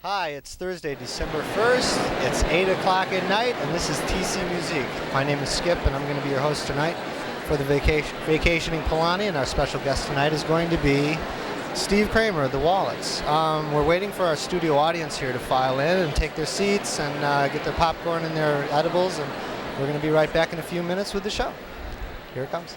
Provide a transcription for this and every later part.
Hi, it's Thursday, December 1st. It's 8 o'clock at night, and this is TC Muzique. My name is Skip, and I'm going to be your host tonight for the Vacationing Polani, and our special guest tonight is going to be Steve Kramer of the Wallets. We're waiting for our studio audience here to file in and take their seats and get their popcorn and their edibles, and we're going to be right back in a few minutes with the show. Here it comes.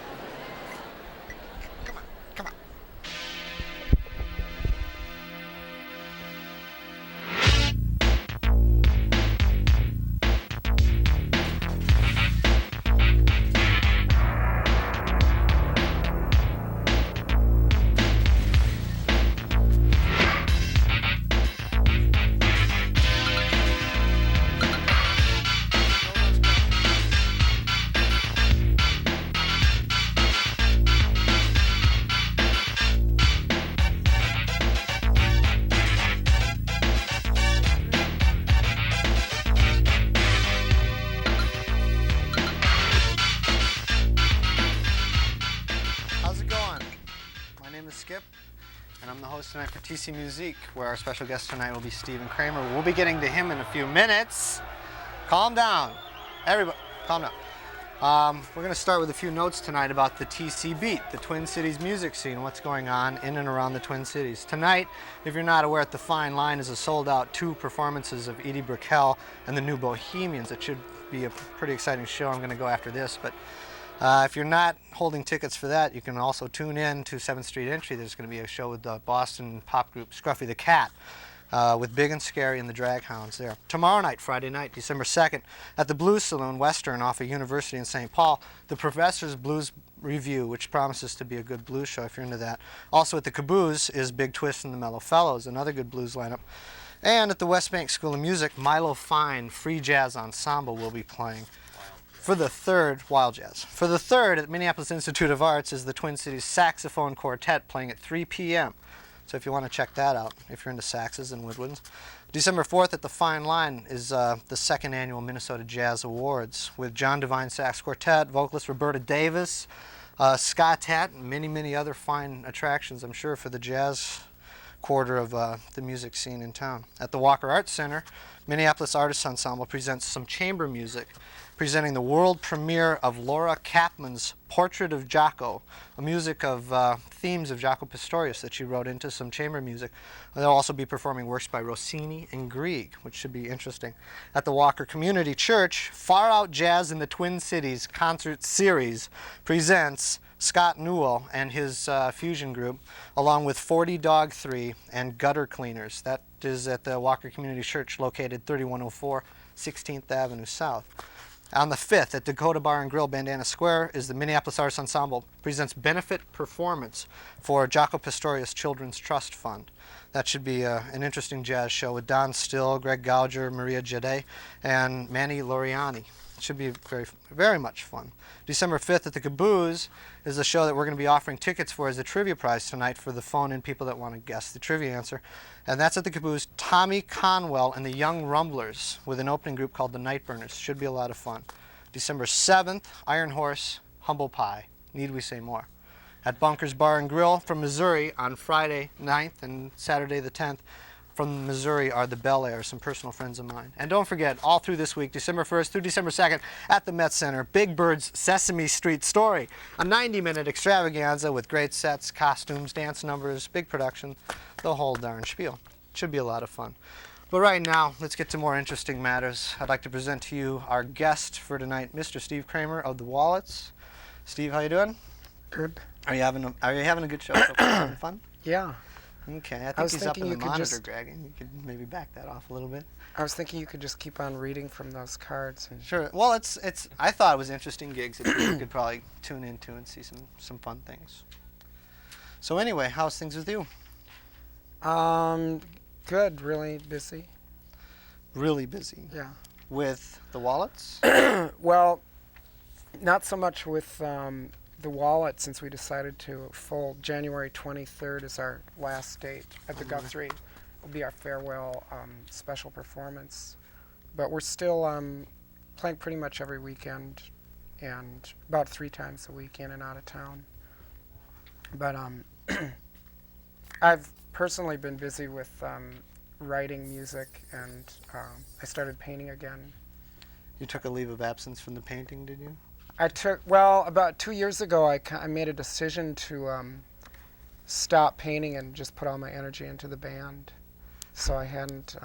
Skip, and I'm the host tonight for TC Muzique, where our special guest tonight will be Steve Kramer. We'll be getting to him in a few minutes. Calm down. Everybody, calm down. We're going to start with a few notes tonight about the TC Beat, the Twin Cities music scene, what's going on in and around the Twin Cities. Tonight, if you're not aware, at the Fine Line is a sold-out 2 performances of Edie Brickell and the New Bohemians. It should be a pretty exciting show. I'm going to go after this, but if you're not holding tickets for that, you can also tune in to 7th Street Entry. There's going to be a show with the Boston pop group Scruffy the Cat with Big and Scary and the Draghounds there. Tomorrow night, Friday night, December 2nd, at the Blues Saloon Western off of University in St. Paul, the Professor's Blues Review, which promises to be a good blues show if you're into that. Also at the Caboose is Big Twist and the Mellow Fellows, another good blues lineup. And at the West Bank School of Music, Milo Fine Free Jazz Ensemble will be playing. For the third, Wild Jazz. For the third, at Minneapolis Institute of Arts is the Twin Cities Saxophone Quartet playing at 3 p.m. So if you want to check that out, if you're into saxes and woodwinds. December 4th at the Fine Line is the 2nd annual Minnesota Jazz Awards with John Devine Sax Quartet, vocalist Roberta Davis, Scott Tatt, and many, many other fine attractions, I'm sure, for the jazz quarter of the music scene in town. At the Walker Arts Center, Minneapolis Artists Ensemble presents some chamber music, presenting the world premiere of Laura Kaplan's Portrait of Jaco, a music of themes of Jaco Pastorius that she wrote into some chamber music. They'll also be performing works by Rossini and Grieg, which should be interesting. At the Walker Community Church, Far Out Jazz in the Twin Cities concert series presents Scott Newell and his fusion group, along with 40 Dog 3 and Gutter Cleaners. That is at the Walker Community Church, located 3104 16th Avenue South. On the 5th, at Dakota Bar and Grill, Bandana Square, is the Minneapolis Arts Ensemble presents benefit performance for Jaco Pastorius Children's Trust Fund. That should be an interesting jazz show with Don Still, Greg Gouger, Maria Jade, and Manny Loriani. It should be very, very much fun. December 5th at the Caboose is the show that we're going to be offering tickets for as a trivia prize tonight for the phone-in people that want to guess the trivia answer. And that's at the Caboose. Tommy Conwell and the Young Rumblers with an opening group called the Nightburners. Should be a lot of fun. December 7th, Iron Horse, Humble Pie. Need we say more? At Bunker's Bar and Grill from Missouri on Friday 9th and Saturday the 10th. From Missouri are the Bel Air, some personal friends of mine. And don't forget, all through this week, December 1st through December 2nd, at the Met Center, Big Bird's Sesame Street Story, a 90-minute extravaganza with great sets, costumes, dance numbers, big production, the whole darn spiel. Should be a lot of fun. But right now, let's get to more interesting matters. I'd like to present to you our guest for tonight, Mr. Steve Kramer of the Wallets. Steve, how you doing? Good. Are you having a good show? So far? Having fun? Yeah. Okay, I think he's up in the monitor, Greg, and you could maybe back that off a little bit. I was thinking you could just keep on reading from those cards. And sure. Well, I thought it was interesting gigs that people could probably tune into and see some fun things. So anyway, how's things with you? Good. Really busy. Really busy? Yeah. With the Wallets? Well, not so much with the Wallet, since we decided to fold. January 23rd is our last date at the Guthrie. Will be our farewell special performance. But we're still playing pretty much every weekend and about 3 times a week in and out of town. But I've personally been busy with writing music, and I started painting again. You took a leave of absence from the painting, did you? Well, about 2 years ago, I made a decision to stop painting and just put all my energy into the band. So I haven't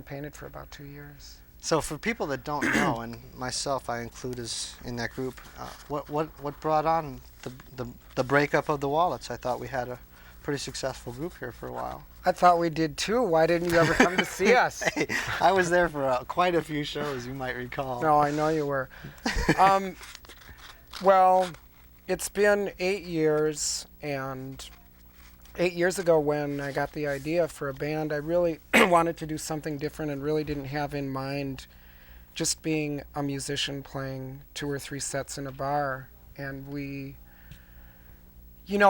painted for about 2 years. So for people that don't know, and myself I include as in that group, what brought on the breakup of the Wallets? I thought we had a pretty successful group here for a while. I thought we did too. Why didn't you ever come to see us? Hey, I was there for quite a few shows, you might recall. No, I know you were. Well, it's been 8 years, and 8 years ago when I got the idea for a band, I really wanted to do something different and really didn't have in mind just being a musician playing 2 or 3 sets in a bar. And we,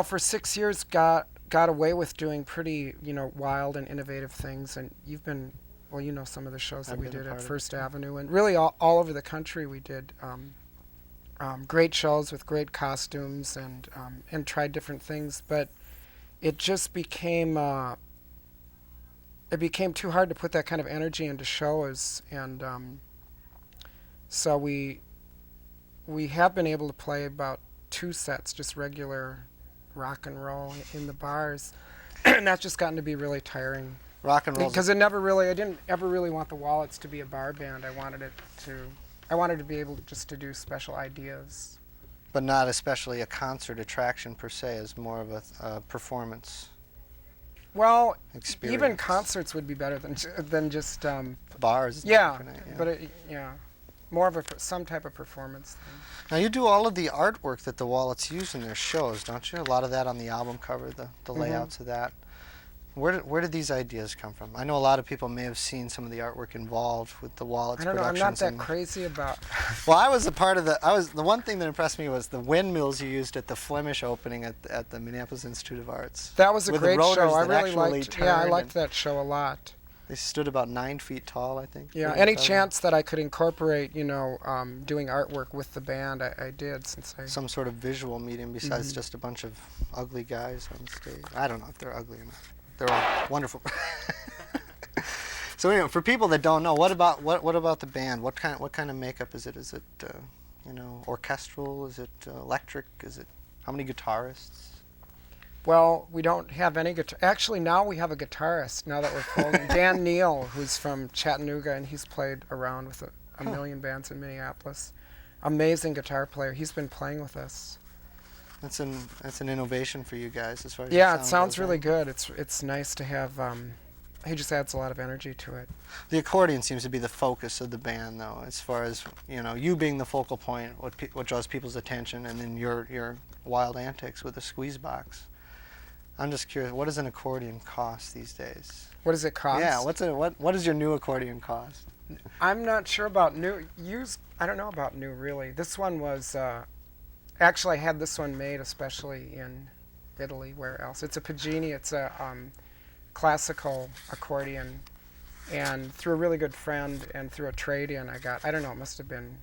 for 6 years got away with doing pretty, wild and innovative things. And you've been, some of the shows that we did at First Avenue, and really all over the country we did great shows with great costumes and tried different things. But it just became too hard to put that kind of energy into shows, and so we have been able to play about 2 sets, just regular rock and roll in the bars, and that's just gotten to be really tiring. Rock and roll. Because I didn't ever really want the Wallets to be a bar band. I wanted to be able just to do special ideas. But not especially a concert attraction per se, as more of a performance. Well, experience. Even concerts would be better than just bars. Yeah, but more of some type of performance thing. Now you do all of the artwork that the Wallets use in their shows, don't you? A lot of that on the album cover, the layouts of that. Where did these ideas come from? I know a lot of people may have seen some of the artwork involved with the Wallets productions. I'm not that crazy about. Well, I was a part of the one thing that impressed me was the windmills you used at the Flemish opening at the Minneapolis Institute of Arts. That was a great show. I really liked. Yeah, I liked that show a lot. They stood about 9 feet tall, I think. Yeah, any chance that I could incorporate, doing artwork with the band, I did, since I. Some sort of visual medium besides just a bunch of ugly guys on stage. I don't know if they're ugly or not. They're all wonderful. So anyway, for people that don't know, what about the band? What kind of makeup is it? Is it orchestral? Is it electric? How many guitarists? Well, we don't have any guitar. Actually, now we have a guitarist. Now that we're folding, Dan Neal, who's from Chattanooga, and he's played around with a million bands in Minneapolis. Amazing guitar player. He's been playing with us. That's an innovation for you guys as far as it sounds really good. It's nice to have. He just adds a lot of energy to it. The accordion seems to be the focus of the band, though, as far as you being the focal point, what draws people's attention, and then your wild antics with the squeeze box. I'm just curious, what does an accordion cost these days? What does it cost? Yeah, what does your new accordion cost? I'm not sure about new. I don't know about new really. This one was. Actually, I had this one made especially in Italy. Where else? It's a Pagini. It's a classical accordion. And through a really good friend and through a trade-in I got, I don't know, it must have been,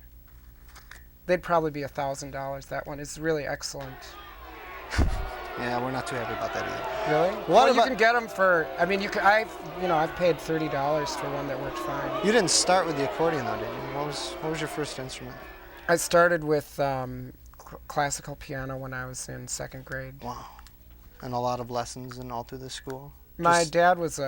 they'd probably be $1,000. That one is really excellent. Yeah, we're not too happy about that either. Really? Well, you can get them for, I've paid $30 for one that worked fine. You didn't start with the accordion though, did you? What was your first instrument? I started with classical piano when I was in 2nd grade. Wow. And a lot of lessons and all through the school? My dad was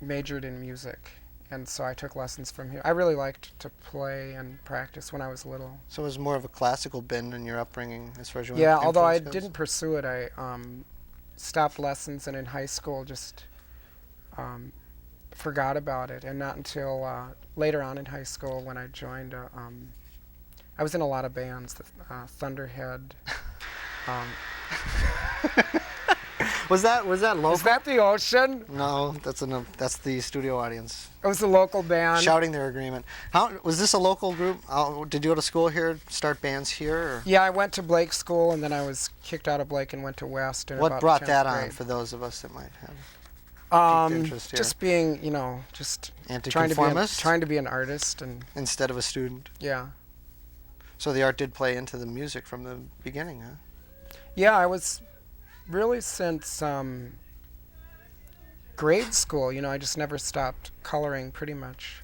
majored in music, and so I took lessons from him. I really liked to play and practice when I was little. So it was more of a classical bend in your upbringing as far as your although I goes? didn't pursue it. I stopped lessons, and in high school just forgot about it, and not until later on in high school when I joined I was in a lot of bands, Thunderhead. Was that local? Is that the ocean? No, that's the studio audience. It was a local band. Shouting their agreement. Was this a local group? Did you go to school here, start bands here? Or? Yeah, I went to Blake School, and then I was kicked out of Blake and went to West. What brought that on for those of us that might have interest here? Just being, just trying to be an artist and instead of a student. Yeah. So the art did play into the music from the beginning, huh? Yeah, I was really since grade school. I just never stopped coloring pretty much.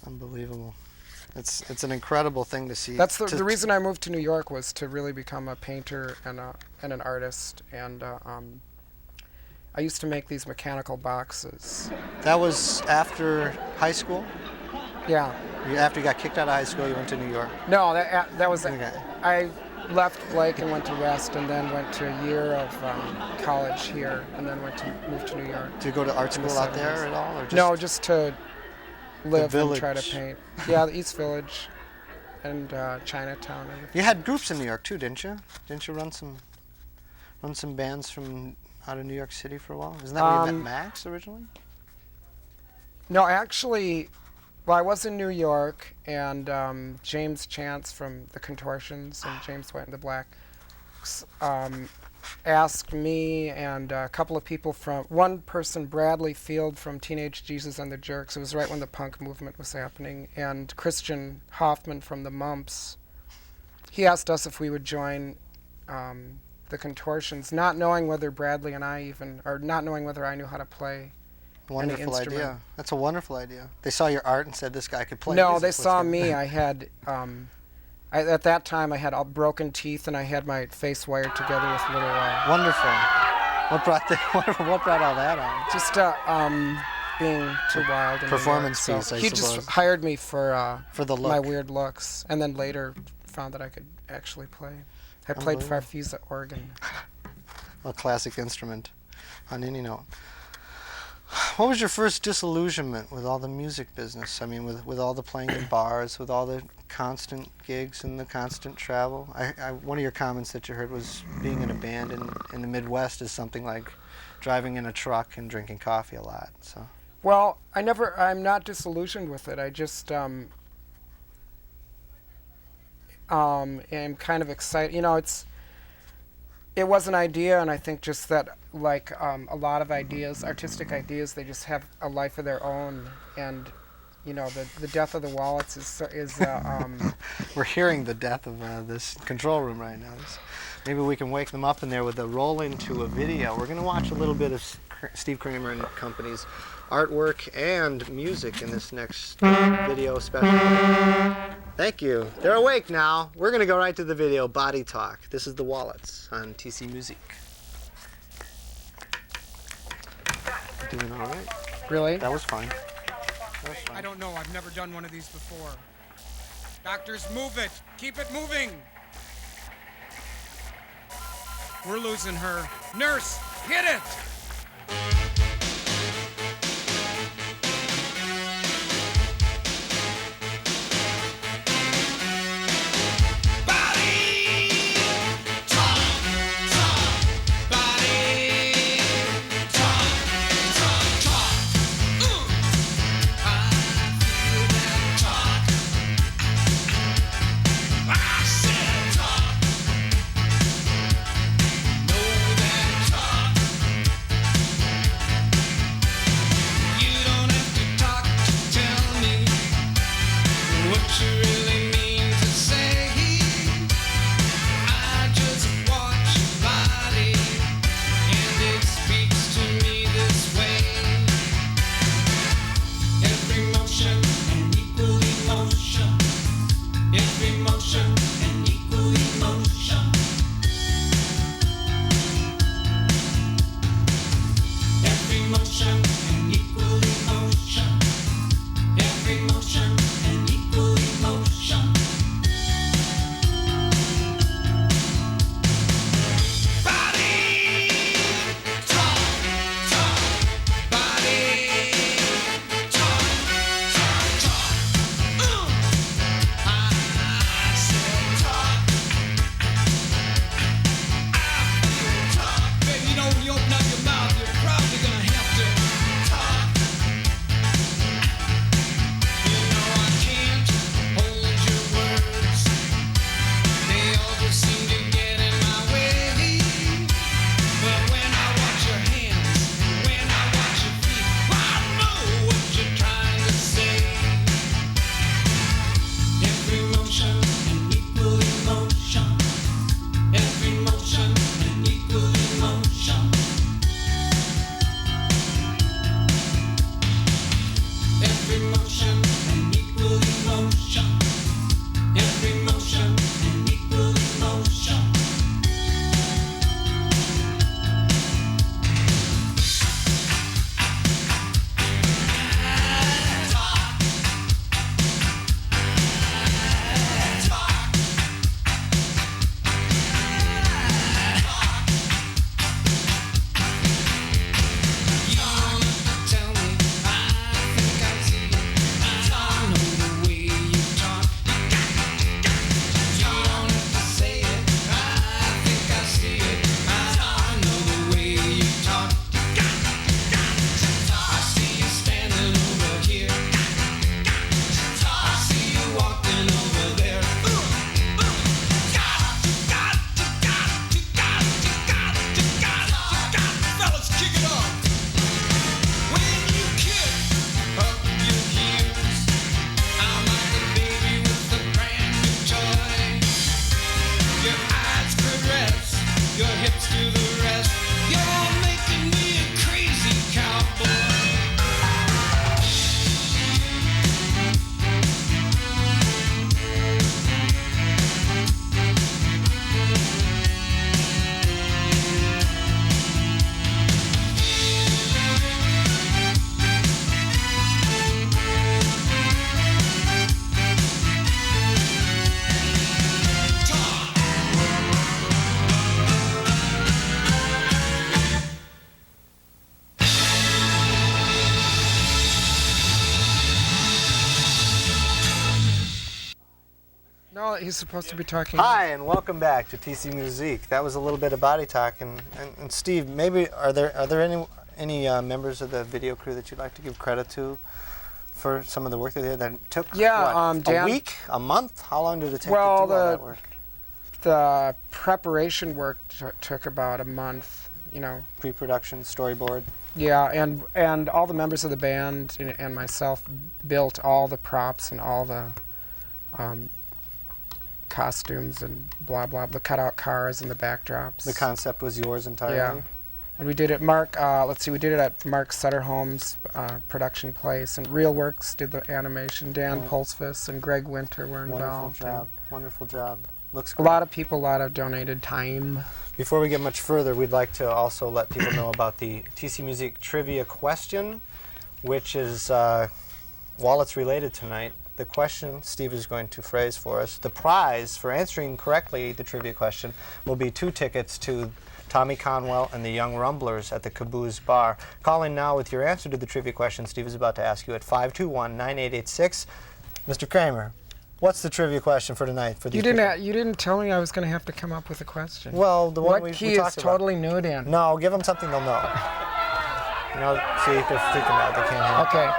Unbelievable. It's an incredible thing to see. That's the reason I moved to New York, was to really become a painter and an artist. And I used to make these mechanical boxes. That was after high school? Yeah. After you got kicked out of high school, you went to New York? No, that was Okay. I left Blake and went to West, and then went to a year of college here, and then moved to New York. Did you go to art In the school out 70s. there at all? Or No, just to live and try to village. paint. Yeah, the East Village and Chinatown. You had groups in New York too, didn't you? Didn't you run some bands from out of New York City for a while? Isn't that where you met Max originally? No, actually, well, I was in New York, and James Chance from the Contortions and James White and the Blacks asked me and a couple of people one person, Bradley Field from Teenage Jesus and the Jerks. It was right when the punk movement was happening. And Christian Hoffman from the Mumps. He asked us if we would join the Contortions, not knowing whether Bradley and I not knowing whether I knew how to play. Wonderful idea. That's a wonderful idea. They saw your art and said, this guy could play No, music. they Let's saw get him." me. I had, at that time, I had all broken teeth, and I had my face wired together with little. Wonderful. What brought all that on? Just being too wild. Performance New York. piece, I he suppose. just hired me for the look. my weird looks, and then later found that I could actually play. I played Farfisa organ. A classic instrument on any note. What was your first disillusionment with all the music business? I mean, with all the playing in bars, with all the constant gigs and the constant travel? One of your comments that you heard was being in a band in the Midwest is something like driving in a truck and drinking coffee a lot. So. Well, I'm not disillusioned with it. I just am kind of excited. It was an idea, and I think just that, like a lot of ideas, artistic ideas, they just have a life of their own. And the death of the Wallets is We're hearing the death of this control room right now. Maybe we can wake them up in there with a roll into a video. We're going to watch a little bit of Steve Kramer and Company's artwork and music in this next video special. Thank you. They're awake now. We're going to go right to the video, Body Talk. This is the Wallets on TC Muzique. Doing all right. really. That was fine. I don't know. I've never done one of these before. Doctors, move it. Keep it moving. We're losing her. Nurse, hit it! motion and equal emotion. Every motion and equal emotion. No, he's supposed to be talking. Hi, and welcome back to TC Muzique. That was a little bit of body talk, and Steve, maybe are there any members of the video crew that you'd like to give credit to for some of the work they did that took Dan, a week, a month? How long did it take to do Well, all that work? the preparation work took about a month. You know. Pre-production, storyboard. Yeah, and all the members of the band and myself built all the props and all the costumes and blah blah, the cutout cars and the backdrops. The concept was yours entirely. Yeah, and we did it. We did it at Mark Sutterholm's production place, and RealWorks did the animation. Dan Pulsfus and Greg Winter were involved. Wonderful job. Looks A great. lot of donated time. Before we get much further, we'd like to also let people know about the TC Muzique trivia question, which is, while it's related tonight, the question Steve is going to phrase for us. The prize for answering correctly the trivia question will be 2 tickets to Tommy Conwell and the Young Rumblers at the Caboose Bar. Call in now with your answer to the trivia question Steve is about to ask you at 521-9886. Mr. Kramer, what's the trivia question for tonight? For You didn't tell me I was going to have to come up with a question. Well, the one what we key talked is about. totally nude in? No, give them something they'll know. No, see, they're freaking out. They can't hear. Okay.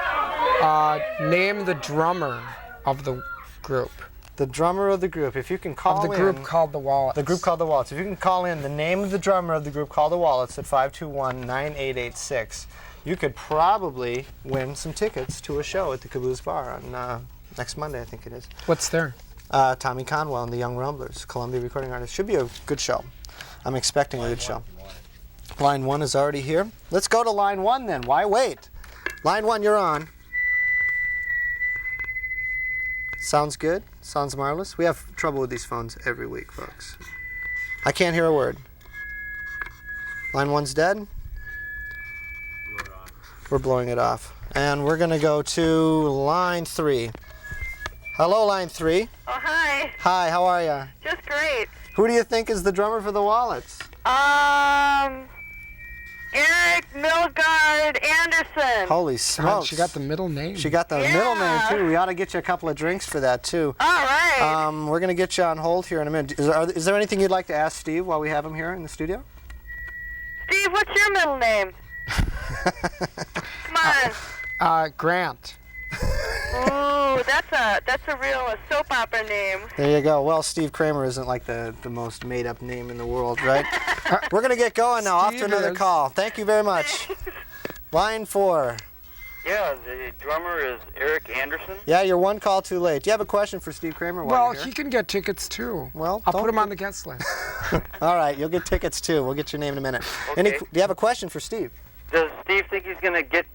Name the drummer of the group. The drummer of the group. If you can call Of the group called the Wallets. The group called the Wallets. If you can call in the name of the drummer of the group called the Wallets at 521-9886, you could probably win some tickets to a show at the Caboose Bar on next Monday, I think it is. What's there? Tommy Conwell and the Young Rumblers, Columbia recording artist. Should be a good show. I'm expecting a good show. Line 1 is already here. Let's go to line 1 then. Why wait? Line 1, you're on. Sounds good? Sounds marvelous? We have trouble with these phones every week, folks. I can't hear a word. Line 1's dead? We're blowing it off. And we're going to go to line 3. Hello, line 3. Oh, hi. Hi, how are you? Just great. Who do you think is the drummer for the Wallets? Eric Milgaard Anderson. Holy smokes. She got the middle name. She got the middle name, too. We ought to get you a couple of drinks for that, too. All right. We're going to get you on hold here in a minute. Is there anything you'd like to ask Steve while we have him here in the studio? Steve, what's your middle name? Come on. Grant. Ooh, that's a real soap opera name. There you go. Well, Steve Kramer isn't like the most made-up name in the world, right? We're going to get going now. Off to another call. Thank you very much. Line 4. Yeah, the drummer is Eric Anderson. Yeah, you're one call too late. Do you have a question for Steve Kramer while Well, you're here? he can get tickets too. Well, I'll put him on the guest list. All right, you'll get tickets too. We'll get your name in a minute. Okay. Do you have a question for Steve? Does Steve think he's going to get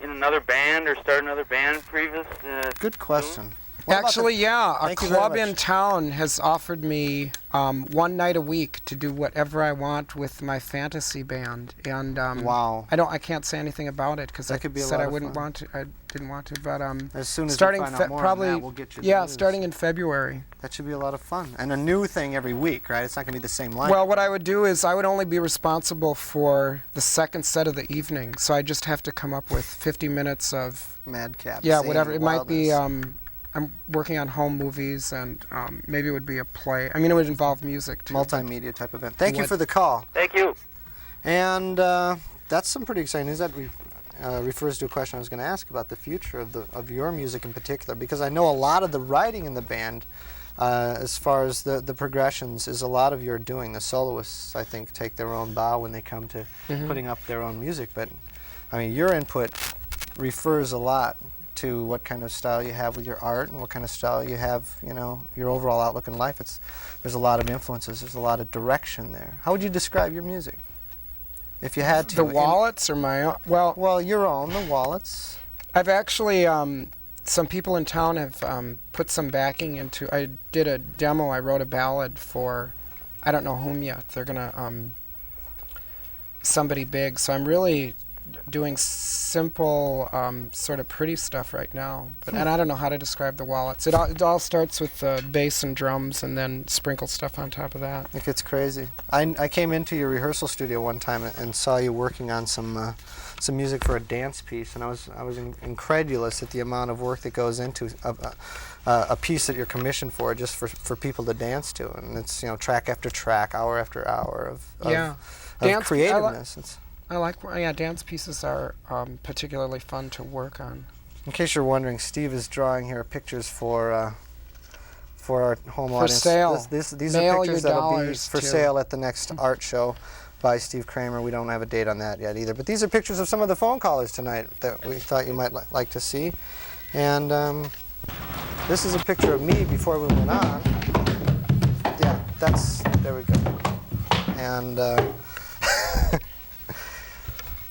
in another band or start another band previous? Good question. What about Actually, yeah, a Thank you very club much. in town has offered me 1 night a week to do whatever I want with my fantasy band, and Wow. I can't say anything about it because That I could be a said lot I of wouldn't fun. want to. I didn't want to, but As soon as starting we find out more probably on that, we'll get you the yeah, news. starting in February. That should be a lot of fun. And a new thing every week, right? It's not going to be the same lineup. Well, what I would do is I would only be responsible for the second set of the evening, so I just have to come up with 50 minutes of Madcap. yeah, zany whatever it might be. wildness. I'm working on home movies, and maybe it would be a play. I mean, it would involve music too. Multimedia type event. Thank you What- for the call. Thank you. And that's some pretty exciting news. That refers to a question I was going to ask about the future of your music in particular, because I know a lot of the writing in the band, as far as the progressions, is a lot of your doing. The soloists, I think, take their own bow when they come to putting up their own music. But I mean, your input refers a lot to what kind of style you have with your art and what kind of style you have, you know, your overall outlook in life. There's a lot of influences. There's a lot of direction there. How would you describe your music, if you had to? The Wallets or my own? Well, Well, your own, the Wallets. I've actually some people in town have put some backing into. I did a demo. I wrote a ballad for, I don't know whom yet. They're gonna somebody big. So I'm really doing simple, sort of pretty stuff right now. But and I don't know how to describe the Wallets. It all starts with bass and drums, and then sprinkle stuff on top of that. It gets crazy. I came into your rehearsal studio one time and saw you working on some music for a dance piece, and I was incredulous at the amount of work that goes into a piece that you're commissioned for, just for people to dance to, and it's, you know, track after track, hour after hour of Dance- creativeness. I like, yeah, dance pieces are particularly fun to work on. In case you're wondering, Steve is drawing here pictures for our home audience. sale. These Mail are your pictures that'll be dollars for to- sale at the next art show by Steve Kramer. We don't have a date on that yet either. But these are pictures of some of the phone callers tonight that we thought you might like to see. And this is a picture of me before we went on. Yeah, there we go. And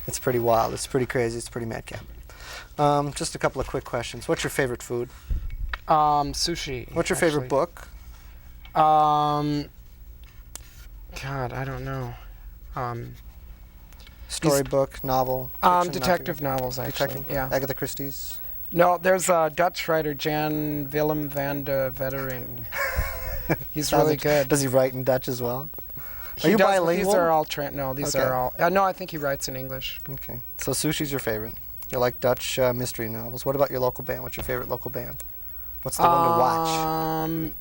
it's pretty wild. It's pretty crazy. It's pretty madcap. Just a couple of quick questions. What's your favorite food? Sushi. What's your favorite book? God, I don't know. Storybook, novel? fiction, Detective novels, actually. Detective? Yeah. Agatha Christie's? No, there's a Dutch writer, Jan Willem van de Wettering. He's Sounds really int- good. Does he write in Dutch as well? He Are you does, but bilingual? These are all no, these Okay. are all. No, I think he writes in English. Okay. So sushi's your favorite. You like Dutch mystery novels. What about your local band? What's your favorite local band? What's the one to watch?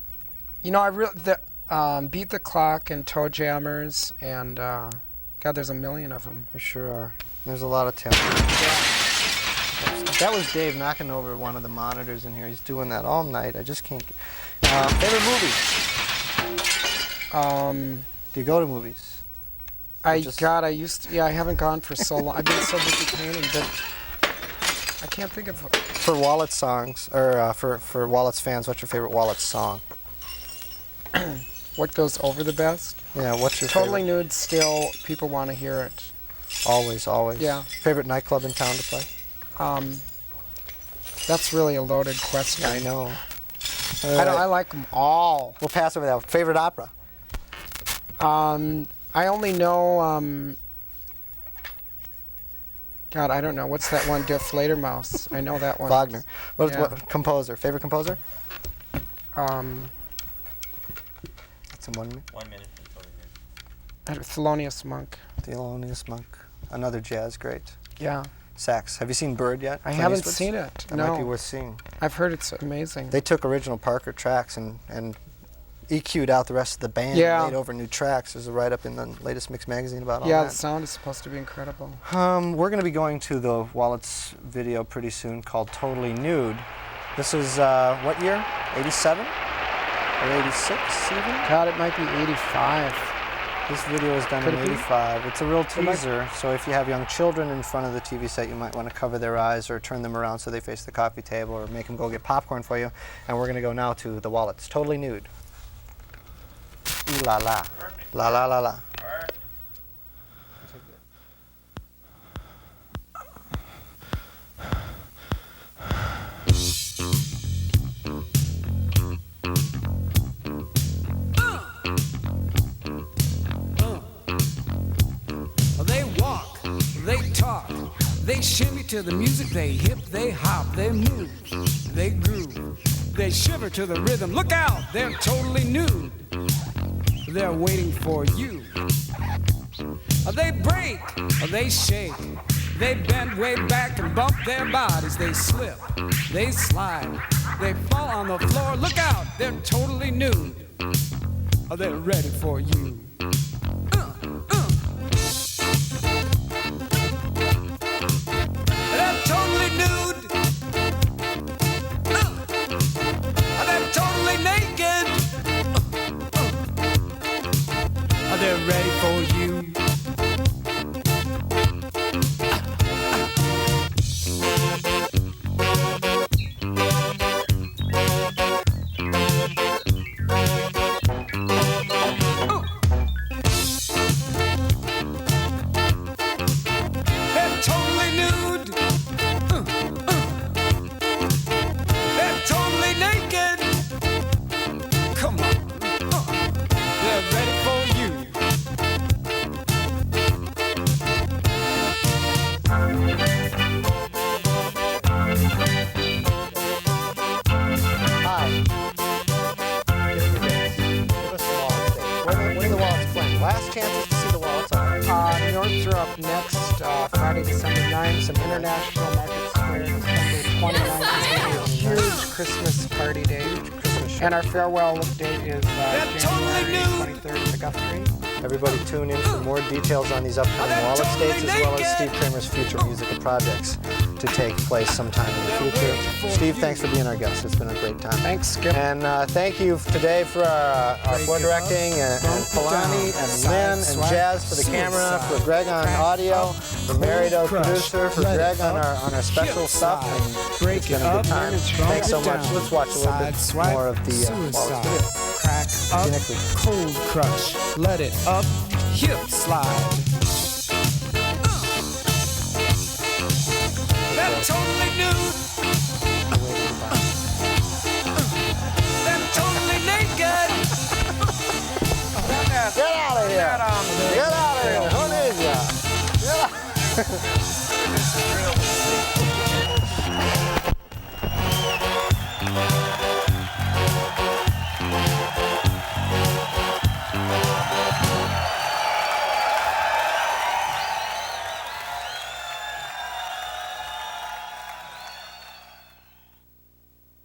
You know, Beat the Clock and Toe Jammers and God, there's a million of them. There sure are. There's a lot of talent. That was Dave knocking over one of the monitors in here. He's doing that all night. I just can't. Favorite movie? Do you go to movies? I used to, I haven't gone for so long. I've been so busy painting, but I can't think of. For Wallets songs, or for Wallets fans, what's your favorite Wallets song? What goes over the best? Yeah, what's your Totally favorite? Nude. Still, people want to hear it. Always, always. Yeah. Favorite nightclub in town to play? That's really a loaded question. I know. I like them all. We'll pass over that. Favorite opera? I only know. God, I don't know. What's that one? Der Fledermaus. I know that one. Wagner. What Yeah. composer? Favorite composer? That's in 1 minute. 1 minute until Thelonious Monk. Thelonious Monk. Another jazz great. Yeah. Sax. Have you seen Bird yet? I Clint haven't Eastwood's? seen it. That might be No. worth seeing. I've heard it's amazing. They took original Parker tracks and EQ'd out the rest of the band Yeah. and made over new tracks. There's a write-up in the latest Mix magazine about all Yeah, the that. sound is supposed to be incredible. We're going to be going to the Wallets video pretty soon called Totally Nude. This is what year? 87? Or 86 even? God, it might be 85. This video was done Could in it be? 85. It's a real It might- teaser, so if you have young children in front of the TV set, you might want to cover their eyes or turn them around so they face the coffee table or make them go get popcorn for you. And we're going to go now to the Wallets. Totally Nude. Ooh la la. La la la la. They walk, they talk, they shimmy to the music, they hip, they hop, they move, they groove, they shiver to the rhythm. Look out, they're totally nude. They're waiting for you. They break, they shake, they bend way back and bump their bodies. They slip, they slide, they fall on the floor. Look out, they're totally nude. They're ready for you. They're totally nude. They're totally naked. They're ready for you. They're totally nude. They're totally naked. Come on. They're ready for you. Hi. Give me your dates. Give us the Wallets dates. When are the Wallets playing? Last chances to see the Wallets on. Northrop next Friday, December 9th, some International Market Square, December 29th. Huge Christmas party day. And our farewell date is January 23rd at the Guthrie. Everybody tune in for more details on these upcoming Wallets dates, as well as Steve Kramer's future musical projects to take place sometime in the future. Steve, thanks for being our guest. It's been a great time. Thanks, Skip. And thank you today for our floor directing, and Kalani, and Lynn, and Jazz for the camera, for Greg on audio, for Mary, our producer, for Greg on our special stuff. And it's been a good time. Thanks so much. Let's watch a little bit more of the Wallets video. Crack See up, you next week. cold crush, let it up, hip slide. They're totally nude. They're totally naked. Get out of here! Get out of here! Who needs ya? Get out.